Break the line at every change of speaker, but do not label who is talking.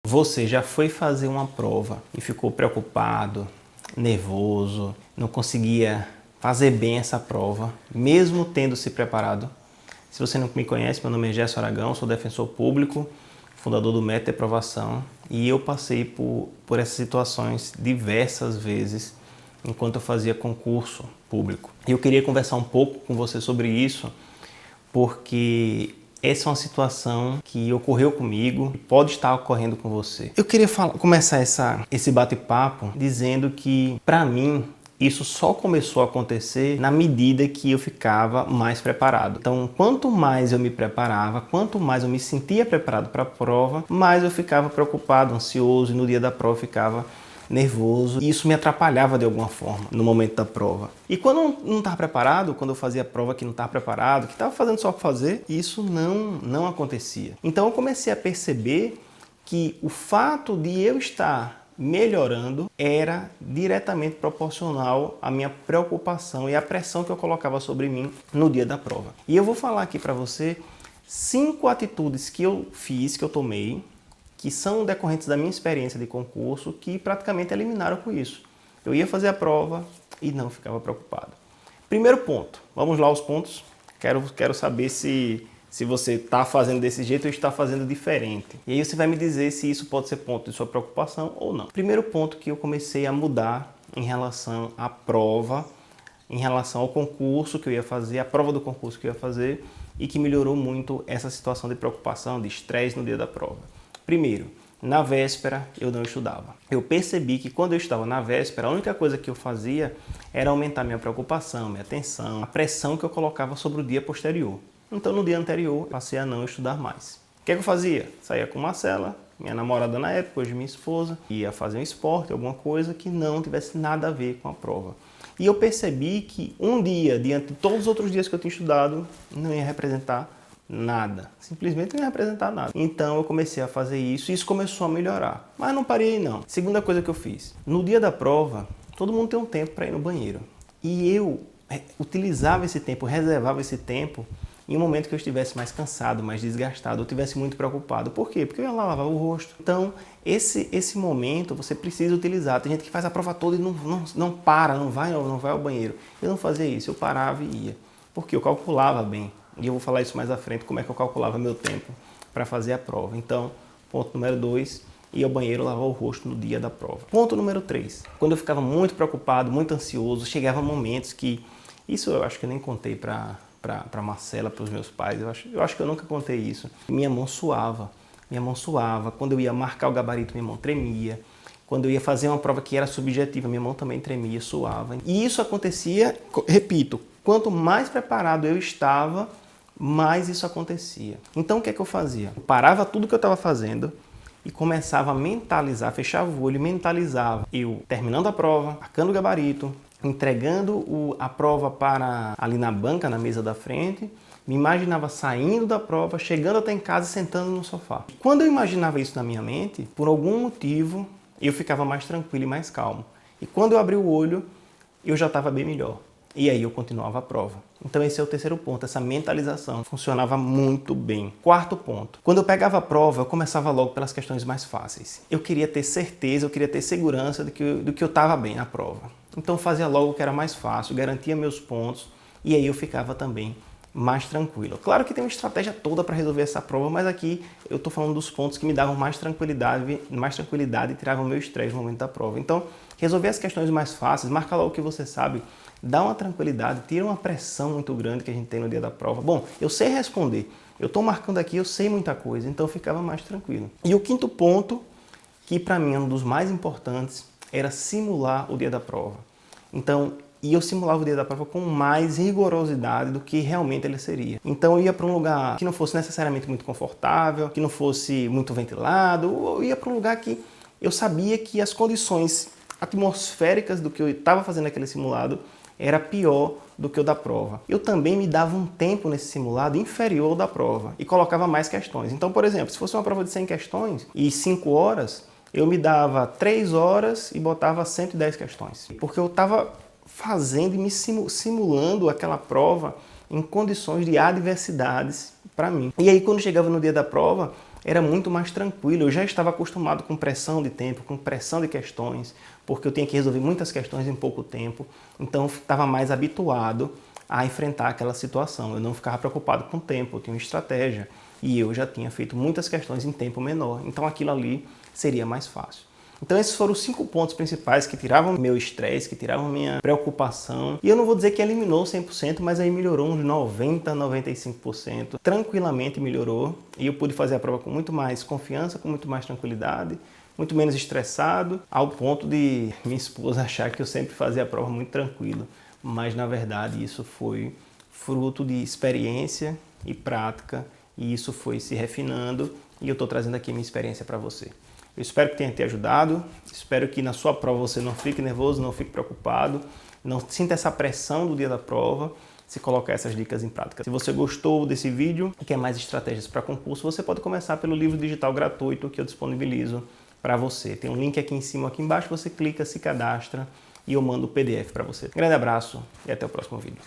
Você já foi fazer uma prova e ficou preocupado, nervoso, não conseguia fazer bem essa prova, mesmo tendo se preparado? Se você não me conhece, meu nome é Gerson Aragão, sou defensor público, fundador do Método de Aprovação, e eu passei por essas situações diversas vezes enquanto eu fazia concurso público. E eu queria conversar um pouco com você sobre isso, porque essa é uma situação que ocorreu comigo e pode estar ocorrendo com você. Eu queria começar esse bate-papo dizendo que, para mim, isso só começou a acontecer na medida que eu ficava mais preparado. Então, quanto mais eu me preparava, quanto mais eu me sentia preparado para a prova, mais eu ficava preocupado, ansioso, e no dia da prova eu ficava nervoso, e isso me atrapalhava de alguma forma no momento da prova. E quando eu não estava preparado, quando eu fazia a prova que não estava preparado, que estava fazendo só para fazer, isso não acontecia. Então eu comecei a perceber que o fato de eu estar melhorando era diretamente proporcional à minha preocupação e à pressão que eu colocava sobre mim no dia da prova. E eu vou falar aqui para você 5 atitudes que eu fiz, que eu tomei, que são decorrentes da minha experiência de concurso, que praticamente eliminaram com isso. Eu ia fazer a prova e não ficava preocupado. Primeiro ponto, vamos lá aos pontos. Quero saber se você está fazendo desse jeito ou está fazendo diferente. E aí você vai me dizer se isso pode ser ponto de sua preocupação ou não. Primeiro ponto que eu comecei a mudar em relação à prova, em relação ao concurso que eu ia fazer, a prova do concurso que eu ia fazer, e que melhorou muito essa situação de preocupação, de estresse no dia da prova. Primeiro, na véspera eu não estudava. Eu percebi que quando eu estava na véspera, a única coisa que eu fazia era aumentar minha preocupação, minha tensão, a pressão que eu colocava sobre o dia posterior. Então no dia anterior, passei a não estudar mais. O que eu fazia? Saía com Marcela, minha namorada na época, hoje minha esposa, ia fazer um esporte, alguma coisa que não tivesse nada a ver com a prova. E eu percebi que um dia, diante de todos os outros dias que eu tinha estudado, não ia representar nada. Simplesmente não ia representar nada. Então eu comecei a fazer isso e isso começou a melhorar. Mas não parei aí não. Segunda coisa que eu fiz. No dia da prova, todo mundo tem um tempo para ir no banheiro. E eu utilizava esse tempo, reservava esse tempo em um momento que eu estivesse mais cansado, mais desgastado, eu estivesse muito preocupado. Por quê? Porque eu ia lá lavar o rosto. Então, esse momento você precisa utilizar. Tem gente que faz a prova toda e não para, não vai ao banheiro. Eu não fazia isso, eu parava e ia. Porque eu calculava bem. E eu vou falar isso mais à frente, como é que eu calculava meu tempo para fazer a prova. Então, ponto número 2, ir ao banheiro lavar o rosto no dia da prova. Ponto número 3, quando eu ficava muito preocupado, muito ansioso, chegava momentos que... Isso eu acho que eu nem contei para Marcela, para os meus pais, eu acho que eu nunca contei isso. Minha mão suava. Quando eu ia marcar o gabarito, minha mão tremia. Quando eu ia fazer uma prova que era subjetiva, minha mão também tremia, suava. E isso acontecia, repito, quanto mais preparado eu estava, mais isso acontecia. Então o que é que eu fazia? Eu parava tudo que eu estava fazendo e começava a mentalizar, fechava o olho e mentalizava. Eu terminando a prova, marcando o gabarito, entregando a prova ali na banca, na mesa da frente, me imaginava saindo da prova, chegando até em casa e sentando no sofá. Quando eu imaginava isso na minha mente, por algum motivo, eu ficava mais tranquilo e mais calmo. E quando eu abri o olho, eu já estava bem melhor. E aí eu continuava a prova. Então esse é o terceiro ponto, essa mentalização funcionava muito bem. Quarto ponto, quando eu pegava a prova, eu começava logo pelas questões mais fáceis. Eu queria ter certeza, eu queria ter segurança do que eu estava bem na prova. Então eu fazia logo o que era mais fácil, garantia meus pontos e aí eu ficava também mais tranquilo. Claro que tem uma estratégia toda para resolver essa prova, mas aqui eu estou falando dos pontos que me davam mais tranquilidade e tiravam o meu estresse no momento da prova. Então, resolver as questões mais fáceis, marcar logo o que você sabe, dá uma tranquilidade, tira uma pressão muito grande que a gente tem no dia da prova. Bom, eu sei responder, eu estou marcando aqui, eu sei muita coisa, então eu ficava mais tranquilo. E o quinto ponto, que para mim é um dos mais importantes, era simular o dia da prova. Então, eu simulava o dia da prova com mais rigorosidade do que realmente ele seria. Então eu ia para um lugar que não fosse necessariamente muito confortável, que não fosse muito ventilado, ou eu ia para um lugar que eu sabia que as condições atmosféricas do que eu estava fazendo naquele simulado era pior do que o da prova. Eu também me dava um tempo nesse simulado inferior ao da prova e colocava mais questões. Então, por exemplo, se fosse uma prova de 100 questões e 5 horas, eu me dava 3 horas e botava 110 questões. Porque eu estava fazendo e me simulando aquela prova em condições de adversidades para mim. E aí, quando chegava no dia da prova, era muito mais tranquilo. Eu já estava acostumado com pressão de tempo, com pressão de questões, porque eu tinha que resolver muitas questões em pouco tempo, então eu estava mais habituado a enfrentar aquela situação. Eu não ficava preocupado com o tempo, eu tinha uma estratégia e eu já tinha feito muitas questões em tempo menor, então aquilo ali seria mais fácil. Então esses foram os 5 pontos principais que tiravam meu estresse, que tiravam minha preocupação. E eu não vou dizer que eliminou 100%, mas aí melhorou uns 90, 95%. Tranquilamente melhorou e eu pude fazer a prova com muito mais confiança, com muito mais tranquilidade, muito menos estressado, ao ponto de minha esposa achar que eu sempre fazia a prova muito tranquilo. Mas na verdade isso foi fruto de experiência e prática, e isso foi se refinando, e eu estou trazendo aqui minha experiência para você. Eu espero que tenha te ajudado, espero que na sua prova você não fique nervoso, não fique preocupado, não sinta essa pressão do dia da prova, se colocar essas dicas em prática. Se você gostou desse vídeo e quer mais estratégias para concurso, você pode começar pelo livro digital gratuito que eu disponibilizo para você. Tem um link aqui em cima, aqui embaixo, você clica, se cadastra e eu mando o PDF para você. Grande abraço e até o próximo vídeo.